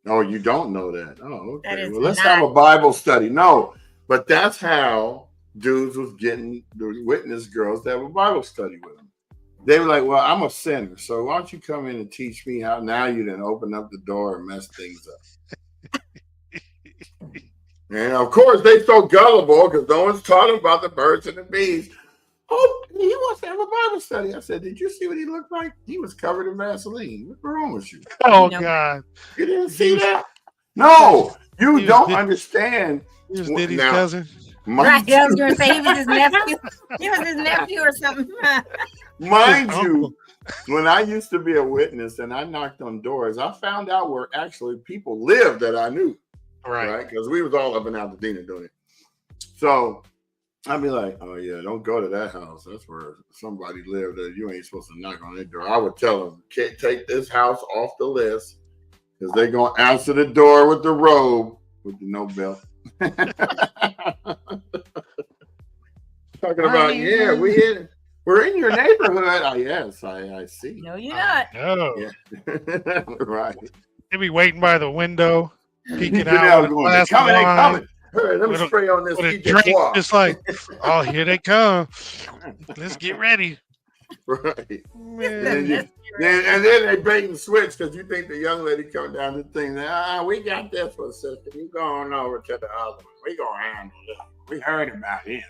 Oh, you don't know that? Oh, That okay. is Well, let's not. have a Bible study. No, but that's how dudes was getting the witness girls to have a Bible study with them. They were like, "Well, I'm a sinner, so why don't you come in and teach me how?" Now you didn't open up the door and mess things up. And of course, they so gullible because no one's taught them about the birds and the bees. Oh, he wants to have a Bible study. I said, "Did you see what he looked like? He was covered in Vaseline. What's wrong with you? Oh You know, God. You didn't He see was that? No, you he was don't Did- understand." he was Diddy's Now, cousin. right. mind I was you, going to say he was his nephew. He was his nephew or something. His mind uncle. you, when I used to be a witness and I knocked on doors, I found out where actually people lived that I knew, Right. right? Because we was all up in Altadena doing it. So I'd be like, "Oh yeah, don't go to that house. That's where somebody lived. That you ain't supposed to knock on their door." I would tell them, "Take this house off the list because they're gonna answer the door with the robe with the no belt." Talking about, yeah, we're in your neighborhood. Oh, yes, I see. No, you're not. No. Yeah, right. They be waiting by the window, peeking You're out now with a going, "They're glass of coming, they're wine, coming. Hurry, let me with a- spray on this with a heat drink, trois." just like, oh, here they come. Let's get ready. Right. Man. And then they bait and switch because you think the young lady coming down the thing. We got this one, sister. You going over to the other one. We gonna handle this. We heard about him.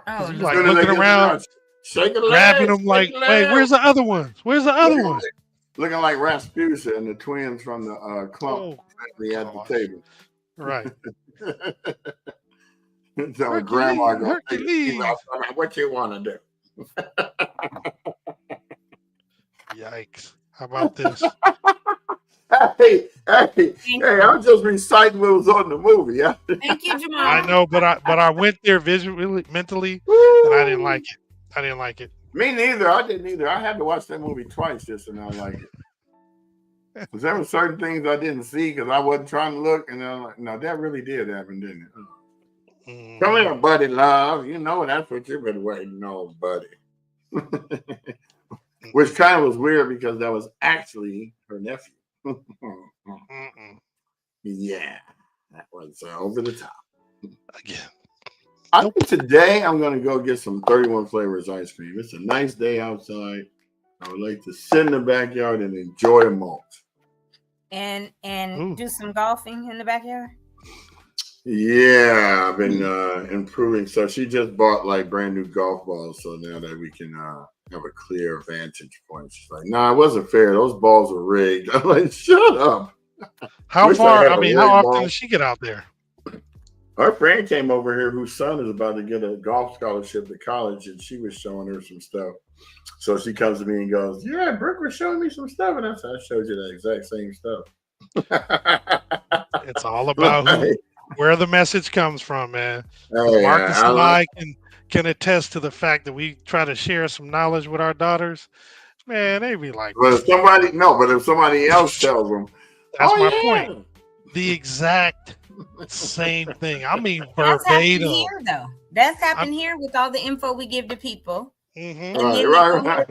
Oh, He's no. like looking around, shaking grabbing them like, wait, where's the other ones? Where's the other ones? Looking like Rasputin and the twins from the Clump Oh, family at the gosh. table. Right. So grandma gonna Hercules. what you want to do? Yikes. How about this? Hey, I'm just reciting what was on the movie. Yeah. Thank you, Jamal. I know, but I went there visually, mentally, and I didn't like it. I didn't like it. Me neither. I didn't either. I had to watch that movie twice just to not like it. Because there were certain things I didn't see because I wasn't trying to look, and I'm like, no, that really did happen, didn't it? Come here, buddy, love. You know that's what you've been waiting on, buddy. Which kind of was weird because that was actually her nephew. Yeah, that was over the top. Again. I think today I'm going to go get some 31 flavors ice cream. It's a nice day outside. I would like to sit in the backyard and enjoy a malt. And do some golfing in the backyard. Yeah, I've been improving. So she just bought like brand new golf balls, so now that we can have a clear vantage point. She's like, "Nah, it wasn't fair. Those balls were rigged." I'm like, "Shut up." How Wish I far? had I a mean, rigged how often ball. does she get out there? Her friend came over here whose son is about to get a golf scholarship to college, and she was showing her some stuff. So she comes to me and goes, "Yeah, Brooke was showing me some stuff," and I said, "I showed you the exact same stuff." It's all about where the message comes from, man. Hey, Marcus and I can attest to the fact that we try to share some knowledge with our daughters. Man, they be like, but if somebody else tells them, that's "Oh my yeah," point. The exact same thing. I mean, That's happened verbatim. here, though. That's happened here with all the info we give to people. Mm-hmm. Right.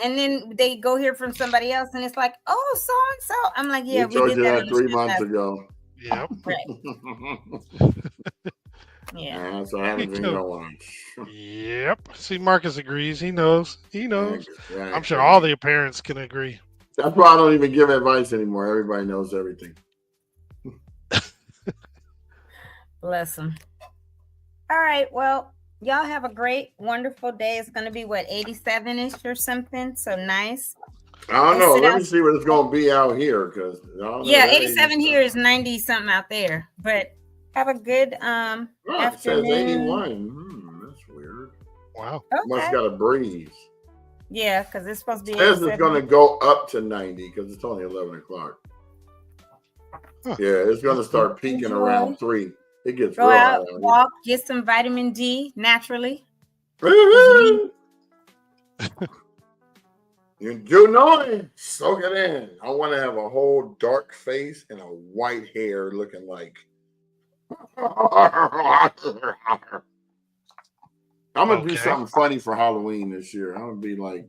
And then they go hear from somebody else, and it's like, "Oh, so and so." I'm like, "Yeah, We told did you that that on 3 the months show." ago. Yep. Right. Yeah. That's what happens when you don't watch. Yep. See, Marcus agrees. He knows. He knows. Right. I'm sure all the parents can agree. That's why I don't even give advice anymore. Everybody knows everything. Bless them. All right. Well, y'all have a great, wonderful day. It's going to be what, 87-ish or something. So nice. I don't know. Let me see what it's going to be out here because 87 here is 90 something out there. But have a good afternoon. It says 81. That's weird. Wow. Okay. Must got a breeze. Yeah, because it's supposed to be. It says it's going to go up to 90 because it's only 11 o'clock. Huh. Yeah, it's going to start peaking around 3. It gets Go real out, hot walk, get some vitamin D naturally. You do know it. Soak it in. I want to have a whole dark face and a white hair looking like. I'm going to do something funny for Halloween this year. I'm going to be like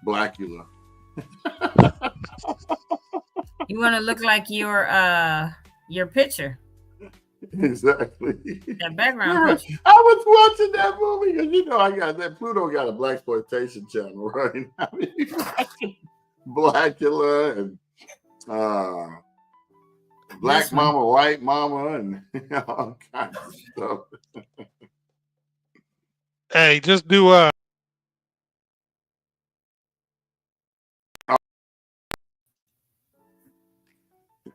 Blackula. You want to look like your picture, Exactly. that background picture. I was watching that movie because I got that Pluto got a blaxploitation channel, right? I mean, watching Blackula and Black This one. Mama, White Mama, and all kinds of stuff. Hey, just do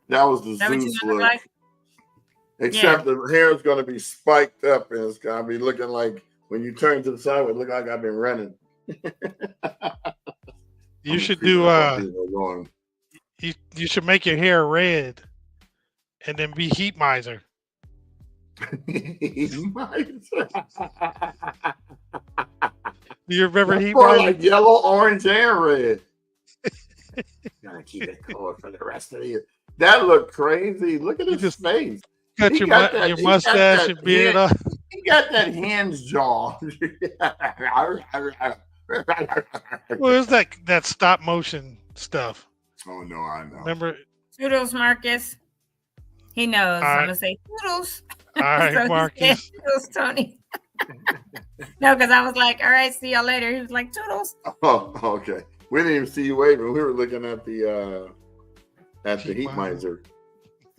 That was the Is that what you Zeus look look. like? Except the hair is going to be spiked up and it's going to be looking like when you turn to the side, it look like I've been running. you should do you should make your hair red and then be heat miser. You remember heat more miser? like yellow, orange, and red. Gotta keep it cool for the rest of the year. That looked crazy. Look at his face. Cut He your got that- your he got mustache that and beard hand- up. He got that hinge jaw. Well, it's that stop motion stuff. Oh no, I know. Remember? Toodles, Marcus. He knows. All I'm right. gonna say toodles. All right, So he Marcus. said, toodles, Tony. No, because I was like, all right, see y'all later. He was like, toodles. Oh, okay. We didn't even see you waving. We were looking at the heat miser.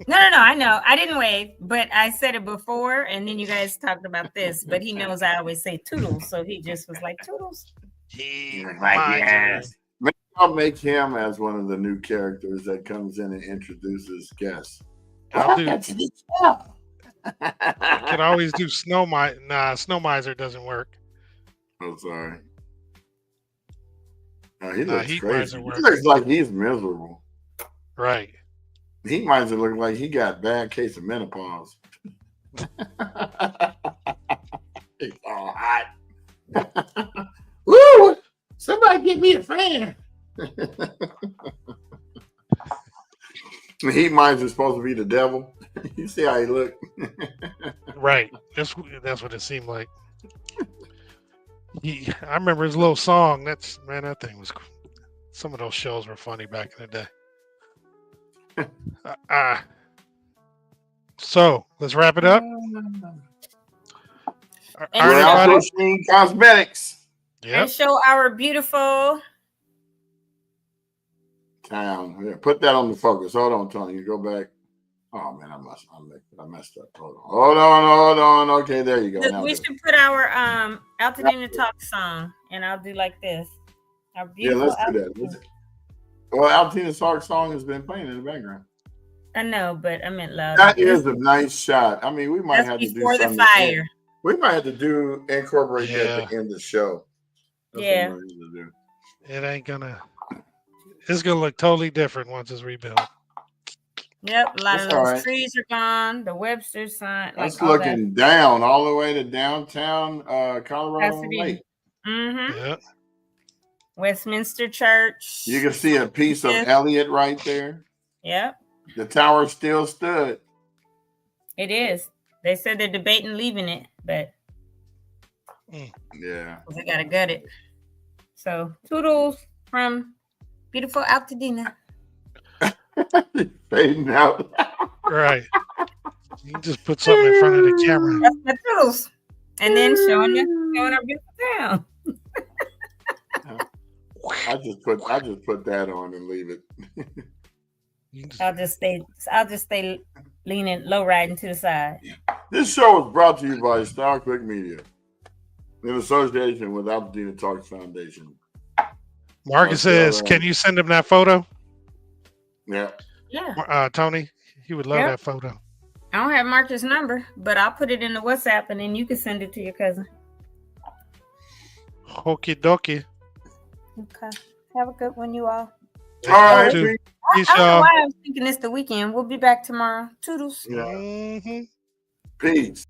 No, I know. I didn't wave, but I said it before, and then you guys talked about this. But he knows I always say toodles, so he just was like toodles. Heat Yes. Maybe I'll make him as one of the new characters that comes in and introduces guests. I'll do. Could always do snow miser. Nah, snow miser doesn't work. I'm sorry. No, he looks heat crazy. miser He works. looks like he's miserable. Right. Heat miser look like he got a bad case of menopause. He's all hot. Woo! Somebody get me a fan. The heat miser is supposed to be the devil. You see how he look? Right. That's what it seemed like. I remember his little song. That thing was. Some of those shows were funny back in the day. So let's wrap it up. And We're so- also seeing cosmetics. Yep. And show our beautiful. Town. Yeah, put that on the focus. Hold on, Tony. You go back. Oh man, I messed up. Hold on. Okay, there you go. Look, Now we good. should put our AltadenaTalks song, and I'll do like this. Our Yeah, beautiful let's do that. Well, AltadenaTalks song has been playing in the background. I know, but I meant loud. That is a nice shot. I mean, we might That's have to do before the something. fire. We might have to incorporate that Yeah. at the end of the show. That's Yeah. what we need to do. It ain't gonna. It's gonna look totally different once it's rebuilt. Yep, a lot That's of all those right. trees are gone. The Webster sign, That's like all looking down all the way to downtown Colorado Pasadena. Lake. that. Mm-hmm. Yeah. Westminster Church. You can see a piece of Elliott right there. Yep, The tower still stood. it is. They said they're debating leaving it, but Yeah. they gotta gut it. So toodles from beautiful Altadena. Fading out. Right. You can just put something in front of the camera. That's the toodles, and then showing our beautiful town. I just put that on and leave it. You just- I'll just stay leaning low riding to the side. This show is brought to you by Star Click Media in association with AltadenaTalks Foundation. Marcus says, "Can you send him that photo?" Yeah. Yeah, Tony, he would love Yep. that photo. I don't have Marcus' number, but I'll put it in the WhatsApp, and then you can send it to your cousin. Okie dokie. Okay. Have a good one, you all. All right. too. Peace, I don't know y'all. why I was thinking it's the weekend. We'll be back tomorrow. Toodles. Yeah. Mhm. Peace.